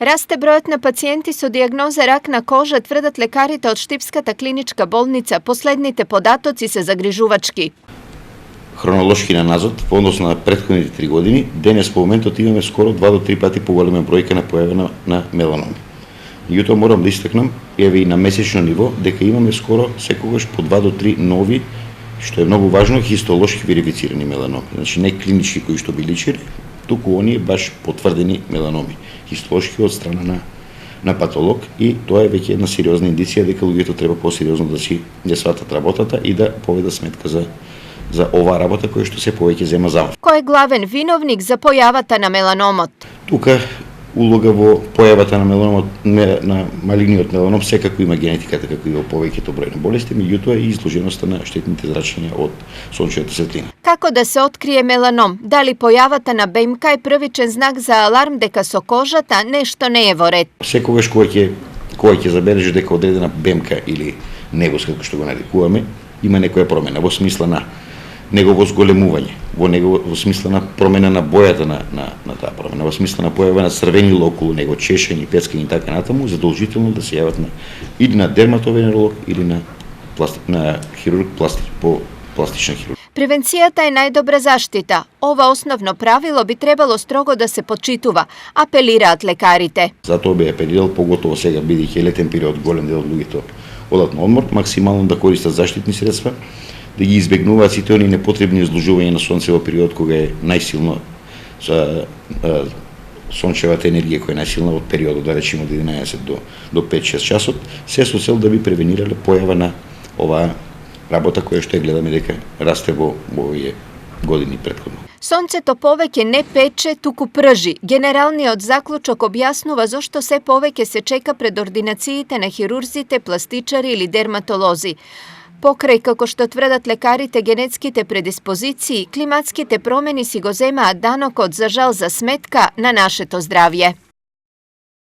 Расте бројот на пациенти со дијагноза рак на кожа, тврдат лекарите од Штипската клиничка болница. Последните податоци се загрижувачки. Хронолошки назад, во однос на претходните 3 години, денес по моментот имаме скоро 2 до 3 пати поголема бројка на појава на меланоми. Меѓутоа морам да истакнам, еве и на месечно ниво, дека имаме скоро секогаш по 2 до 3 нови, што е многу важно, хистолошки верифицирани меланоми. Значи не клинички кои што би личеле, туку оние баш потврдени меланоми, хистолошки од страна на патолог, и тоа е веќе една сериозна индиција дека луѓето треба посериозно да си ја сватат работата и да поведат сметка за оваа работа која што се повеќе зема замав. Кој е главен виновник за појавата на меланомот? Тука улога во појавата на меланомот, на малигниот меланом, секако има генетиката како и во повеќето број на болести, меѓутоа и изложеноста на штетните зрачења од сончевата светлина. Како да се открие меланом? Дали појавата на БМК е првичен знак за аларм дека со кожата нешто не е во ред? Секогаш кога ќе забележи дека одредена БМК или негос, како што го нарекуваме, има некоја промена во смисла на негово зголемување, во смисла на промена на бојата на таа промена, во смисла на појава на црвени околу него, чешење, пецкање и така натаму, задолжително да се јават или на дерматовенеролог или на хирург по пластична хирургија. Превенцијата е најдобра заштита. Ова основно правило би требало строго да се почитува, апелираат лекарите. Затоа би апелирал, поготово сега, бидејќи е летен период, голем дел од луѓето одат на одмор, максимално да користат заштитни средства, да ги избегнуваат сите оние непотребни изложувања на сонце во период кога е најсилно сончевата енергија која е најсилна од периодот, да речеме од 11 до 5-6 часот, се со цел да би превенирале појава на оваа работа која што ја гледаме дека расте во овие години претходно. Сонцето повеќе не пече, туку пржи. Генералниот заклучок објаснува зошто се повеќе се чека пред ординациите на хирурзите, пластичари или дерматолози. Покрај, како што тврдат лекарите, генетските предиспозиции, климатските промени си го земаат данокот, за жал, за сметка на нашето здравје.